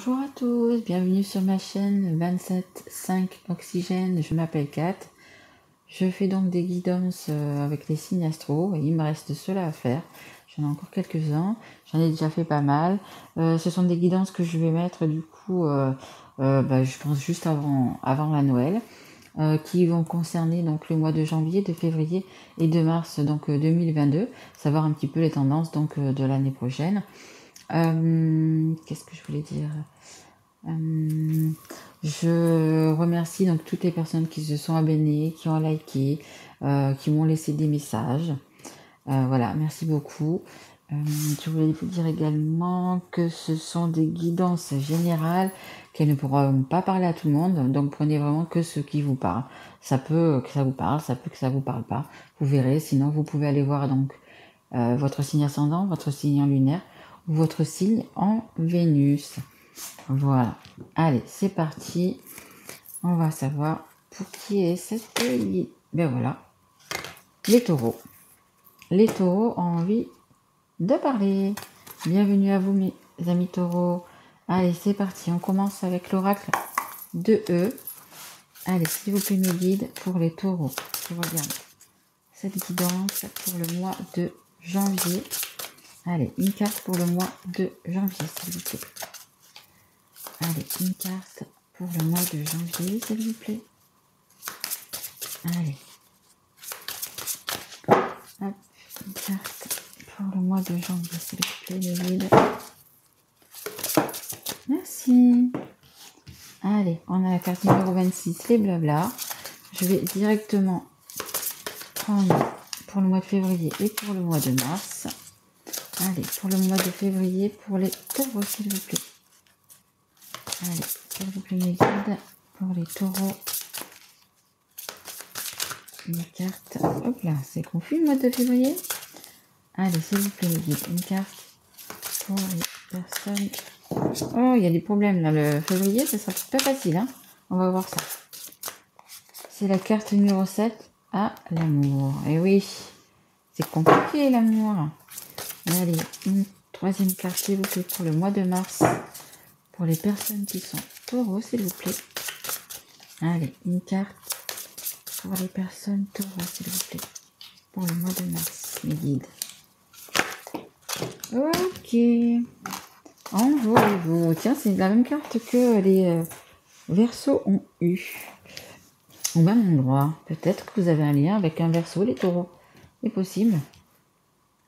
Bonjour à tous, bienvenue sur ma chaîne 27.5 Oxygène, je m'appelle Kat. Je fais donc des guidances avec les signes astro et il me reste cela à faire. J'en ai encore quelques-uns, j'en ai déjà fait pas mal. Ce sont des guidances que je vais mettre du coup, je pense juste avant la Noël, qui vont concerner donc le mois de janvier, de février et de mars donc 2022, savoir un petit peu les tendances donc de l'année prochaine. Qu'est-ce que je voulais dire? Je remercie donc toutes les personnes qui se sont abonnées, qui ont liké, qui m'ont laissé des messages. Voilà, merci beaucoup. Je voulais vous dire également que ce sont des guidances générales, qu'elles ne pourront pas parler à tout le monde, donc prenez vraiment que ce qui vous parle. Ça peut que ça vous parle, ça peut que ça vous parle pas. Vous verrez, sinon vous pouvez aller voir donc votre signe ascendant, votre signe en lunaire ou votre signe en Vénus. Voilà. Allez, c'est parti. On va savoir pour qui est cette guide. Ben voilà. Les taureaux. Les taureaux ont envie de parler. Bienvenue à vous, mes amis taureaux. Allez, c'est parti. On commence avec l'oracle de E. Allez, s'il vous plaît, mes guides pour les taureaux. Je regarde cette guidance pour le mois de janvier. Allez, une carte pour le mois de janvier, s'il vous plaît. Allez, une carte pour le mois de janvier, s'il vous plaît. Allez. Hop, une carte pour le mois de janvier, s'il vous plaît, les guides. Merci. Allez, on a la carte numéro 26, les blabla. Je vais directement prendre pour le mois de février et pour le mois de mars. Allez, pour le mois de février, pour les taureaux, s'il vous plaît. Allez, s'il vous plaît, mes guides, pour les taureaux. Une carte. Hop là, c'est confus le mois de février. Allez, s'il vous plaît, mes guides, une carte pour les personnes. Oh, il y a des problèmes là. Le février, ce sera pas facile, hein. On va voir ça. C'est la carte numéro 7 à l'amour. Et oui, c'est compliqué l'amour. Allez, une troisième carte, s'il vous plaît, pour le mois de mars. Pour les personnes qui sont taureaux, s'il vous plaît. Allez, une carte pour les personnes taureaux, s'il vous plaît. Pour le mois de mars, mes guides. Ok. Envolez-vous. Tiens, c'est la même carte que les Verseaux ont eu. Au même endroit. Peut-être que vous avez un lien avec un Verseau, les taureaux. C'est possible.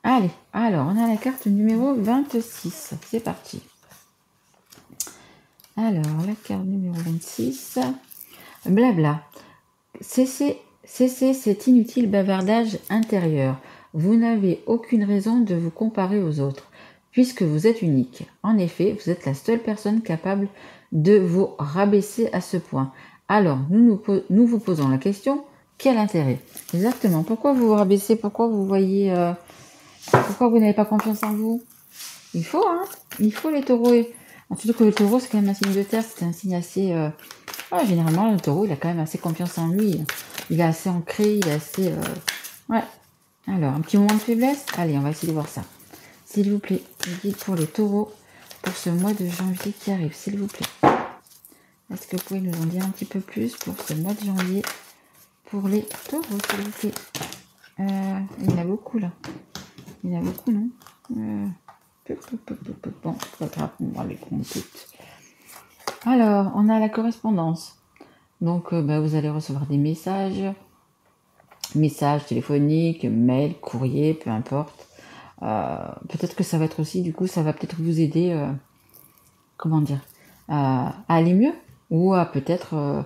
Allez, alors, on a la carte numéro 26. C'est parti. Alors, la carte numéro 26. Blabla. Cessez cet inutile bavardage intérieur. Vous n'avez aucune raison de vous comparer aux autres, puisque vous êtes unique. En effet, vous êtes la seule personne capable de vous rabaisser à ce point. Alors, nous vous posons la question, quel intérêt? Exactement. Pourquoi vous vous rabaissez? Pourquoi vous voyez... pourquoi vous n'avez pas confiance en vous? Il faut, hein. Il faut les taureaux. Surtout que le taureau, c'est quand même un signe de terre. C'est un signe assez... généralement, le taureau, il a quand même assez confiance en lui. Il est assez ancré, il est assez... Ouais. Alors, un petit moment de faiblesse. Allez, on va essayer de voir ça. S'il vous plaît, guide pour les taureaux pour ce mois de janvier qui arrive, s'il vous plaît. Est-ce que vous pouvez nous en dire un petit peu plus pour ce mois de janvier pour les taureaux, s'il vous plaît? Il y en a beaucoup, là. Il y en a beaucoup, non? Bon, c'est pas grave, on va les prendre toutes. Alors, on a la correspondance. Donc, vous allez recevoir des messages téléphoniques, mails, courriers, peu importe. Peut-être que ça va être aussi, du coup, ça va peut-être vous aider, à aller mieux ou à peut-être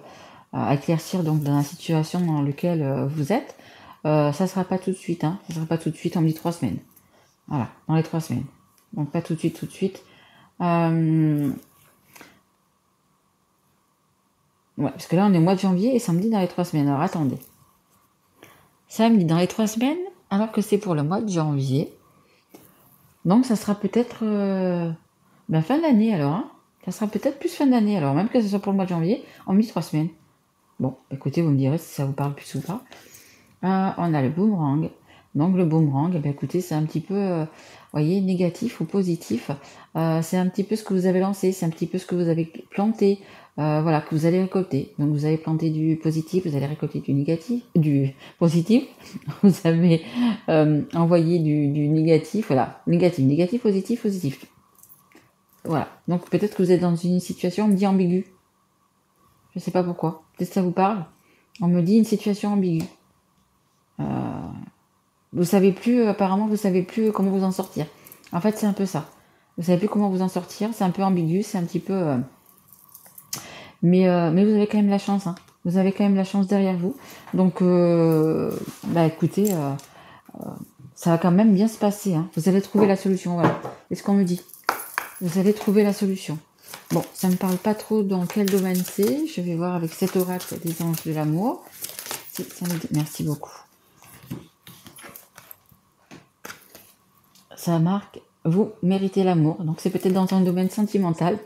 à éclaircir donc dans la situation dans laquelle vous êtes. Ça sera pas tout de suite, hein. Ça sera pas tout de suite, on me dit 3 semaines. Voilà, dans les 3 semaines. Donc, pas tout de suite. Ouais, parce que là, on est au mois de janvier et ça me dit dans les 3 semaines. Alors, attendez. Ça me dit dans les 3 semaines, alors que c'est pour le mois de janvier. Donc, ça sera peut-être fin d'année, alors. Hein. Ça sera peut-être plus fin d'année, alors. Même que ce soit pour le mois de janvier, on me dit 3 semaines. Bon, écoutez, vous me direz si ça vous parle plus ou pas. On a le boomerang. Donc le boomerang, eh bien, écoutez, c'est un petit peu, voyez, négatif ou positif. C'est un petit peu ce que vous avez lancé, c'est un petit peu ce que vous avez planté, voilà, que vous allez récolter. Donc vous avez planté du positif, vous allez récolter du négatif, du positif. Vous avez envoyé du négatif, voilà, négatif, négatif, positif, positif. Voilà. Donc peut-être que vous êtes dans une situation, on me dit ambiguë. Je sais pas pourquoi. Peut-être que ça vous parle. On me dit une situation ambiguë. Vous savez plus, apparemment, vous savez plus comment vous en sortir. En fait, c'est un peu ça. Vous savez plus comment vous en sortir. C'est un peu ambigu, c'est un petit peu. Mais vous avez quand même la chance. Hein. Vous avez quand même la chance derrière vous. Donc, bah écoutez, ça va quand même bien se passer. Hein. Vous allez trouver la solution. Voilà. C'est ce qu'on me dit. Vous allez trouver la solution. Bon, ça me parle pas trop dans quel domaine c'est. Je vais voir avec cet oracle des anges de l'amour. Merci beaucoup. Ça marque, vous méritez l'amour. Donc c'est peut-être dans un domaine sentimental.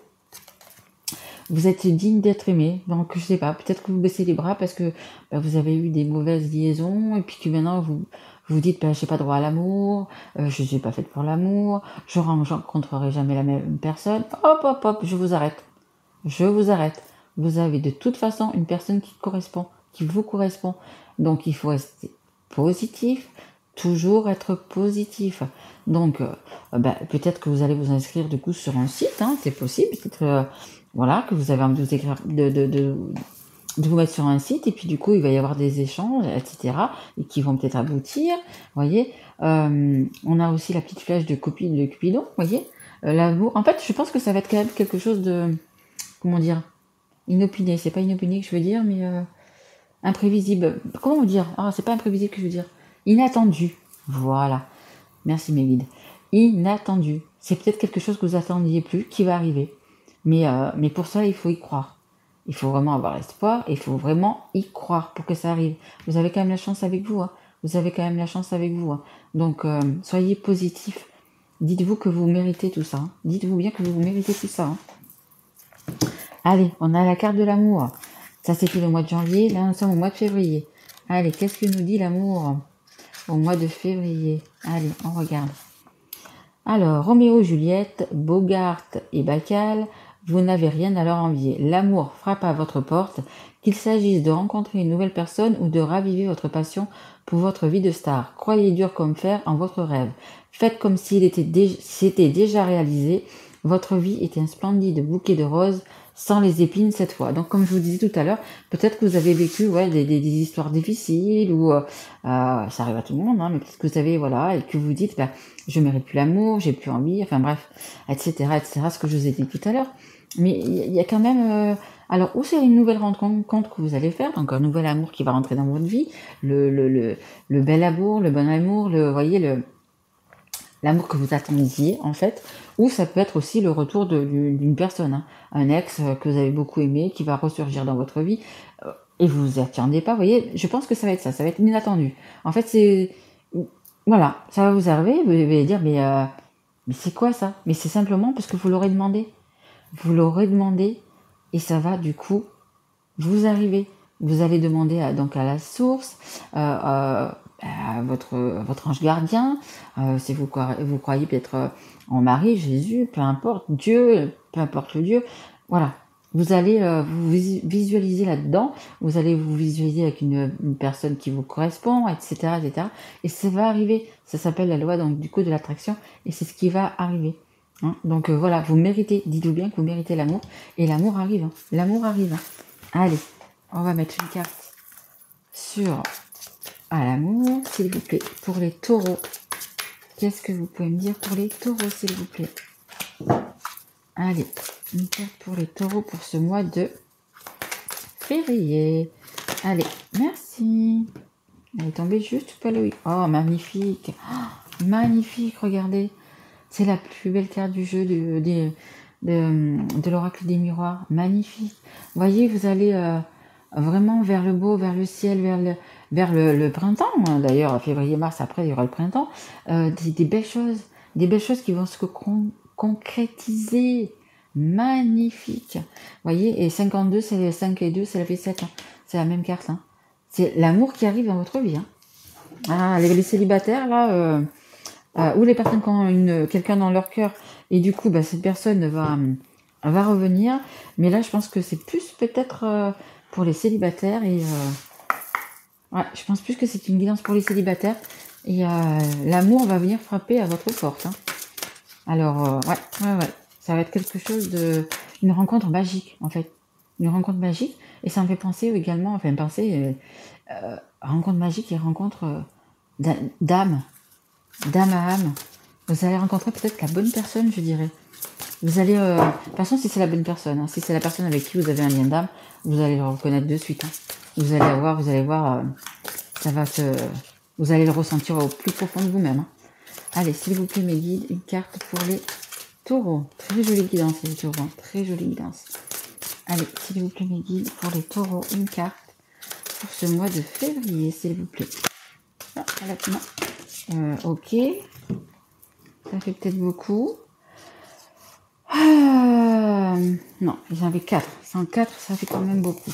Vous êtes digne d'être aimé. Donc je sais pas, peut-être que vous baissez les bras parce que bah, vous avez eu des mauvaises liaisons et puis que maintenant vous dites bah, j'ai pas droit à l'amour, je suis pas faite pour l'amour, je rencontrerai jamais la même personne. Hop hop hop, je vous arrête. Je vous arrête. Vous avez de toute façon une personne qui correspond, qui vous correspond. Donc il faut rester positif, toujours être positif. Donc bah, peut-être que vous allez vous inscrire du coup sur un site, hein, c'est possible. Peut-être voilà que vous avez envie de vous écrire, de vous mettre sur un site et puis du coup il va y avoir des échanges, etc. et qui vont peut-être aboutir. Voyez, on a aussi la petite flèche de Cupidon. Voyez, l'amour. En fait, je pense que ça va être quand même quelque chose de comment dire, inopiné, c'est pas inopiné que je veux dire, mais imprévisible. Comment vous dire? Ah, c'est pas imprévisible que je veux dire. Inattendu. Voilà. Merci mes guides. Inattendu. C'est peut-être quelque chose que vous attendiez plus, qui va arriver. Mais pour ça, il faut y croire. Il faut vraiment avoir espoir, et il faut vraiment y croire pour que ça arrive. Vous avez quand même la chance avec vous. Hein. Vous avez quand même la chance avec vous. Hein. Donc, soyez positif. Dites-vous que vous méritez tout ça. Hein. Dites-vous bien que vous méritez tout ça. Hein. Allez, on a la carte de l'amour. Ça, c'était le mois de janvier. Là, nous sommes au mois de février. Allez, qu'est-ce que nous dit l'amour au mois de février? Allez, on regarde. Alors, Roméo, Juliette, Bogart et Bacal, vous n'avez rien à leur envier. L'amour frappe à votre porte, qu'il s'agisse de rencontrer une nouvelle personne ou de raviver votre passion pour votre vie de star. Croyez dur comme fer en votre rêve. Faites comme s'il s'était déjà réalisé. Votre vie est un splendide bouquet de roses sans les épines cette fois. Donc comme je vous disais tout à l'heure, peut-être que vous avez vécu des histoires difficiles ou ça arrive à tout le monde, hein, mais peut-être que vous avez voilà et que vous dites bah, je mérite plus l'amour, j'ai plus envie, enfin bref, etc., ce que je vous ai dit tout à l'heure. Mais il y a quand même alors ou c'est une nouvelle rencontre que vous allez faire, donc un nouvel amour qui va rentrer dans votre vie, le bel amour, le bon amour, l'amour que vous attendiez en fait, ou ça peut être aussi le retour d'une personne, hein, un ex que vous avez beaucoup aimé, qui va ressurgir dans votre vie, et vous vous y attendez pas, vous voyez, je pense que ça va être ça, ça va être inattendu. En fait, c'est, voilà, ça va vous arriver, vous allez dire, mais c'est quoi ça? Mais c'est simplement parce que vous l'aurez demandé. Vous l'aurez demandé, et ça va du coup vous arriver. Vous allez demander donc à la source, à votre ange gardien, si vous croyez peut-être en Marie, Jésus, peu importe, Dieu, peu importe le Dieu, voilà. Vous allez vous visualiser là-dedans, vous allez vous visualiser avec une personne qui vous correspond, etc., etc. Et ça va arriver. Ça s'appelle la loi donc du coup de l'attraction, et c'est ce qui va arriver. Hein. Donc voilà, vous méritez, dites-vous bien que vous méritez l'amour, et l'amour arrive. Hein. L'amour arrive. Hein. Allez, on va mettre une carte sur l'amour, s'il vous plaît, pour les taureaux. Qu'est-ce que vous pouvez me dire pour les taureaux, s'il vous plaît? Allez, une carte pour les taureaux pour ce mois de février. Allez, merci. Elle est tombée juste pas le... Oh, magnifique. Oh, magnifique, regardez. C'est la plus belle carte du jeu de l'oracle des miroirs. Magnifique. Vous voyez, vous allez vraiment vers le beau, vers le ciel, vers le printemps. D'ailleurs, février-mars, après, il y aura le printemps. Des belles choses qui vont se concrétiser. Magnifique. Vous voyez, et 52, c'est 5 et 2, c'est la V7. Hein. C'est la même carte. Hein. C'est l'amour qui arrive dans votre vie. Hein. Ah, les célibataires, là, ou les personnes qui ont quelqu'un dans leur cœur, et du coup, bah, cette personne va revenir. Mais là, je pense que c'est plus peut-être pour les célibataires. Et ouais, je pense plus que c'est une guidance pour les célibataires. Et l'amour va venir frapper à votre porte. Hein. Alors, ouais. Ça va être quelque chose une rencontre magique, en fait. Une rencontre magique. Et ça me fait penser également, enfin, rencontre magique et rencontre d'âme, d'âme à âme. Vous allez rencontrer peut-être la bonne personne, je dirais. Vous allez, de toute façon, si c'est la bonne personne, hein, si c'est la personne avec qui vous avez un lien d'âme, vous allez le reconnaître de suite. Hein. Vous allez voir, vous allez le ressentir au plus profond de vous-même. Hein. Allez, s'il vous plaît, mes guides, une carte pour les taureaux. Très jolie guidance, les taureaux. Hein. Très jolie guidance. Allez, s'il vous plaît, mes guides, pour les taureaux, une carte pour ce mois de février, s'il vous plaît. Ah, non. Ok. Ça fait peut-être beaucoup. Non, j'en avais 4. 104, ça fait quand même beaucoup.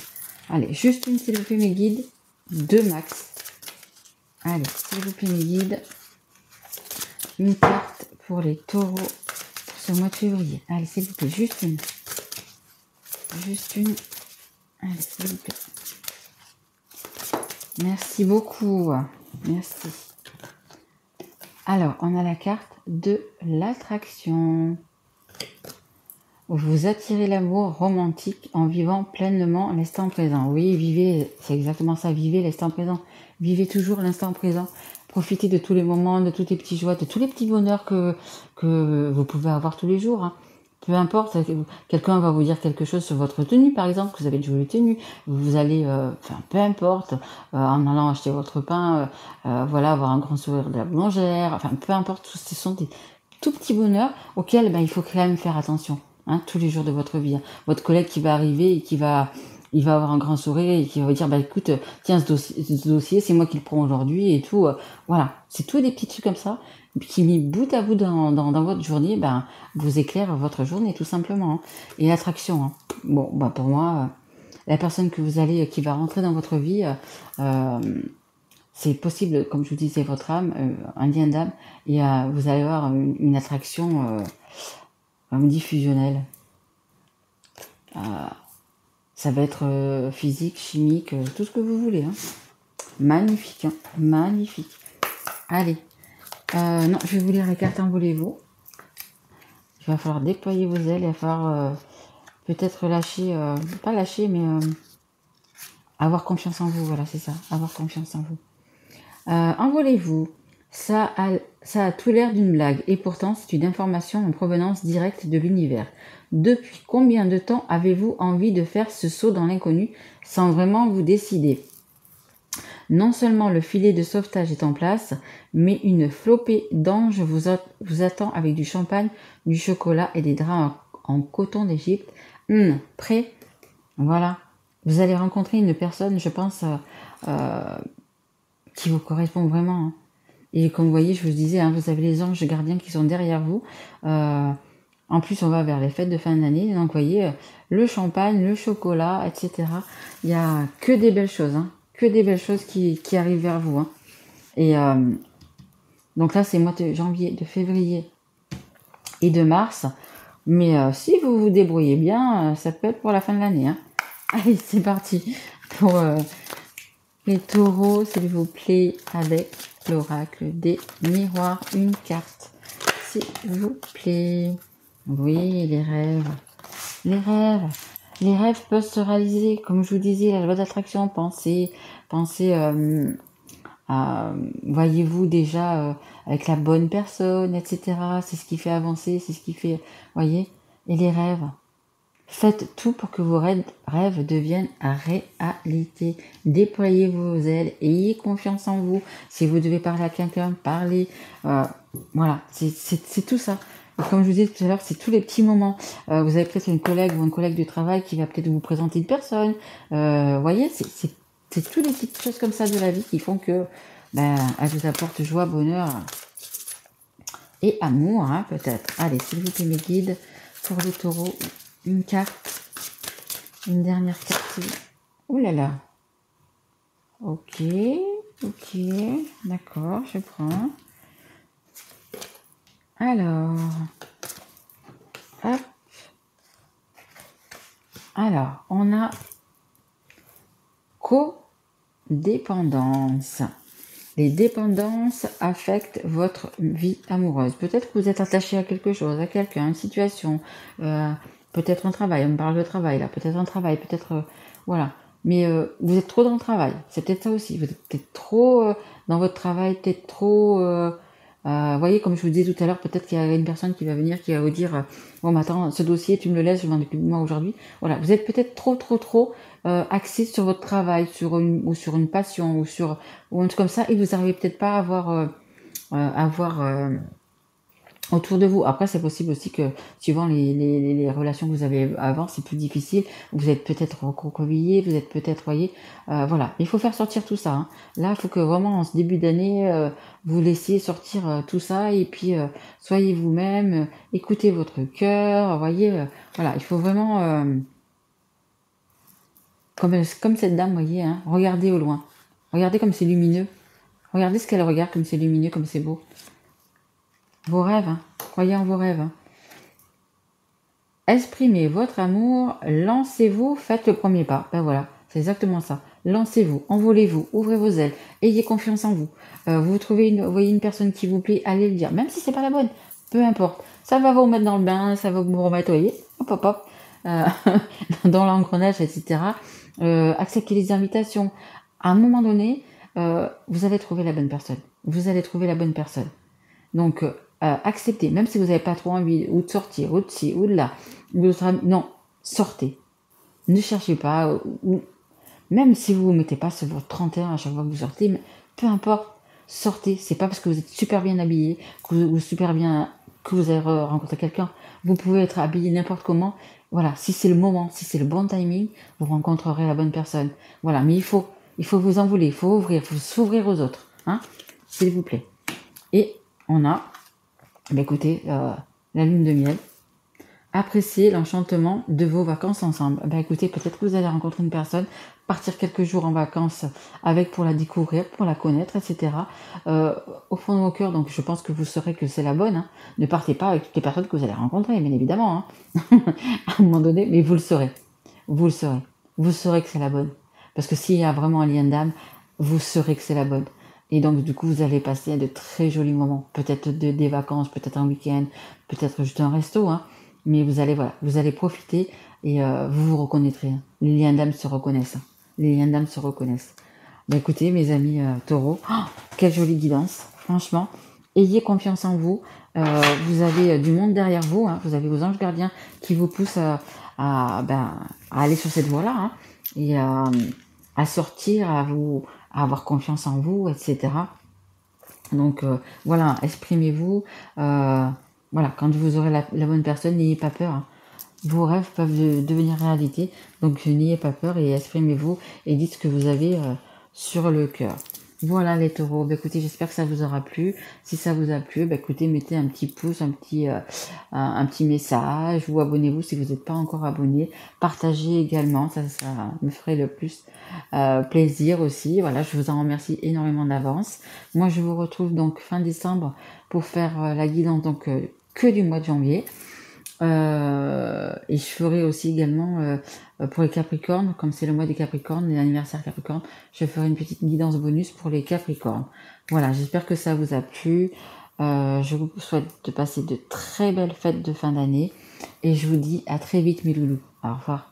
Allez, juste une, s'il vous plaît, mes guides. 2 max. Allez, s'il vous plaît, mes guides. Une carte pour les taureaux pour ce mois de février. Allez, s'il vous plaît, juste une. Juste une. Allez, s'il vous plaît. Merci beaucoup. Merci. Alors, on a la carte de l'attraction. Vous attirez l'amour romantique en vivant pleinement l'instant présent. Oui, vivez, c'est exactement ça, vivez l'instant présent. Vivez toujours l'instant présent. Profitez de tous les moments, de toutes les petites joies, de tous les petits bonheurs que vous pouvez avoir tous les jours. Hein. Peu importe, quelqu'un va vous dire quelque chose sur votre tenue, par exemple, que vous avez une jolie tenue. Vous allez, peu importe, en allant acheter votre pain, voilà, avoir un grand sourire de la boulangère. Enfin, peu importe, ce sont des tout petits bonheurs auxquels il faut quand même faire attention. Hein, tous les jours de votre vie. Hein. Votre collègue qui va arriver et il va avoir un grand sourire et qui va dire, écoute, tiens, ce dossier, c'est moi qui le prends aujourd'hui et tout. Voilà, c'est tous des petits trucs comme ça qui, mis bout à bout dans votre journée, vous éclairent votre journée, tout simplement. Hein. Et l'attraction, hein. Bon, pour moi, la personne qui va rentrer dans votre vie, c'est possible, comme je vous disais, votre âme, un lien d'âme, et vous allez avoir une attraction diffusionnelle. Ça va être physique, chimique, tout ce que vous voulez. Hein. Magnifique, hein. Magnifique. Allez, non, je vais vous lire les cartes, envolez-vous. Il va falloir déployer vos ailes, il va falloir peut-être lâcher, pas lâcher, mais avoir confiance en vous, voilà, c'est ça, avoir confiance en vous. Envolez-vous. Ça a tout l'air d'une blague, et pourtant c'est une information en provenance directe de l'univers. Depuis combien de temps avez-vous envie de faire ce saut dans l'inconnu sans vraiment vous décider? Non seulement le filet de sauvetage est en place, mais une flopée d'anges vous attend avec du champagne, du chocolat et des draps en coton d'Égypte. Prêt? Voilà. Vous allez rencontrer une personne, je pense, qui vous correspond vraiment. Hein. Et comme vous voyez, je vous disais, hein, vous avez les anges gardiens qui sont derrière vous. En plus, on va vers les fêtes de fin d'année. Donc, vous voyez, le champagne, le chocolat, etc. Il n'y a que des belles choses. Hein, que des belles choses qui arrivent vers vous. Hein. Et donc là, c'est mois de janvier, de février et de mars. Mais si vous vous débrouillez bien, ça peut être pour la fin de l'année. Hein. Allez, c'est parti pour les taureaux, s'il vous plaît, avec l'oracle des miroirs. Une carte, s'il vous plaît. Oui, les rêves. Les rêves. Les rêves peuvent se réaliser. Comme je vous disais, la loi d'attraction, pensez voyez-vous déjà avec la bonne personne, etc. C'est ce qui fait avancer, c'est ce qui fait, voyez. Et les rêves. Faites tout pour que vos rêves deviennent réalité. Déployez vos ailes, ayez confiance en vous. Si vous devez parler à quelqu'un, parlez. Voilà, c'est tout ça. Et comme je vous disais tout à l'heure, c'est tous les petits moments. Vous avez peut-être une collègue ou un collègue de travail qui va peut-être vous présenter une personne. Voyez, c'est toutes les petites choses comme ça de la vie qui font que elle vous apporte joie, bonheur et amour, hein, peut-être. Allez, s'il vous plaît, mes guides, pour les taureaux, une carte, une dernière carte. Ouh là là. Ok. Ok, d'accord, je prends. Alors, hop. Alors, on a codépendance. Les dépendances affectent votre vie amoureuse. Peut-être que vous êtes attaché à quelque chose, à quelqu'un, à une situation, peut-être un travail, on me parle de travail là, peut-être un travail, peut-être, voilà. Mais vous êtes trop dans le travail, c'est peut-être ça aussi. Vous êtes peut-être trop dans votre travail, peut-être trop... voyez, comme je vous disais tout à l'heure, peut-être qu'il y a une personne qui va venir, qui va vous dire, bon, mais attends, ce dossier, tu me le laisses, je m'en occupe de moi aujourd'hui. Voilà, vous êtes peut-être trop axé sur votre travail, ou sur une passion, ou un truc comme ça, et vous n'arrivez peut-être pas à avoir autour de vous. Après, c'est possible aussi que, suivant les relations que vous avez avant, c'est plus difficile. Vous êtes peut-être recroquevillé, vous êtes peut-être, voyez, voilà. Il faut faire sortir tout ça, hein. Là, il faut que vraiment, en ce début d'année, vous laissiez sortir tout ça, et puis soyez vous-même, écoutez votre cœur, voyez, voilà. Il faut vraiment, comme cette dame, voyez, hein, regardez au loin. Regardez comme c'est lumineux. Regardez ce qu'elle regarde, comme c'est lumineux, comme c'est beau. Vos rêves, hein. Croyez en vos rêves, hein. Exprimez votre amour, lancez-vous, faites le premier pas. Ben voilà, c'est exactement ça. Lancez-vous, envolez-vous, ouvrez vos ailes, ayez confiance en vous. Vous voyez une personne qui vous plaît, allez le dire, même si c'est pas la bonne, peu importe. Ça va vous remettre dans le bain, ça va vous remettre, voyez, hop hop hop, euh, dans l'engrenage, etc. Acceptez les invitations. À un moment donné, vous allez trouver la bonne personne. Vous allez trouver la bonne personne. Donc, acceptez, même si vous n'avez pas trop envie ou de sortir, ou de ci, ou de là, non, sortez. Ne cherchez pas, ou même si vous ne mettez pas sur votre 31 à chaque fois que vous sortez, mais peu importe, sortez. C'est pas parce que vous êtes super bien habillé, que vous avez rencontré quelqu'un. Vous pouvez être habillé n'importe comment. Voilà, si c'est le moment, si c'est le bon timing, vous rencontrerez la bonne personne. Voilà, mais il faut vous envoler, il faut s'ouvrir aux autres, hein, s'il vous plaît. Et on a, écoutez, la lune de miel. Appréciez l'enchantement de vos vacances ensemble. Écoutez, peut-être que vous allez rencontrer une personne, partir quelques jours en vacances avec pour la découvrir, pour la connaître, etc. Au fond de vos cœurs, donc je pense que vous saurez que c'est la bonne, hein. Ne partez pas avec toutes les personnes que vous allez rencontrer, bien évidemment, hein. À un moment donné, mais vous le saurez. Vous le saurez. Vous saurez que c'est la bonne. Parce que s'il y a vraiment un lien d'âme, vous saurez que c'est la bonne. Et donc, du coup, vous allez passer de très jolis moments. Peut-être des vacances, peut-être un week-end, peut-être juste un resto, hein. Mais vous allez profiter et vous vous reconnaîtrez, hein. Les liens d'âme se reconnaissent, hein. Les liens d'âme se reconnaissent. Écoutez, mes amis taureaux, quelle jolie guidance, franchement. Ayez confiance en vous. Vous avez du monde derrière vous, hein. Vous avez vos anges gardiens qui vous poussent à aller sur cette voie-là, hein, et à sortir, à avoir confiance en vous, etc. Donc voilà, exprimez-vous. Voilà, quand vous aurez la bonne personne, n'ayez pas peur, hein. Vos rêves peuvent devenir réalité, donc n'ayez pas peur et exprimez-vous et dites ce que vous avez sur le cœur. Voilà les taureaux, écoutez, j'espère que ça vous aura plu. Si ça vous a plu, écoutez, mettez un petit pouce, un petit message, ou abonnez-vous si vous n'êtes pas encore abonné. Partagez également, ça me ferait le plus plaisir aussi. Voilà, je vous en remercie énormément d'avance. Moi, je vous retrouve donc fin décembre pour faire la guidance donc que du mois de janvier. Et je ferai aussi également pour les Capricornes, comme c'est le mois des Capricornes, l'anniversaire Capricorne, je ferai une petite guidance bonus pour les Capricornes. Voilà, j'espère que ça vous a plu. Je vous souhaite de passer de très belles fêtes de fin d'année et je vous dis à très vite mes loulous. Au revoir.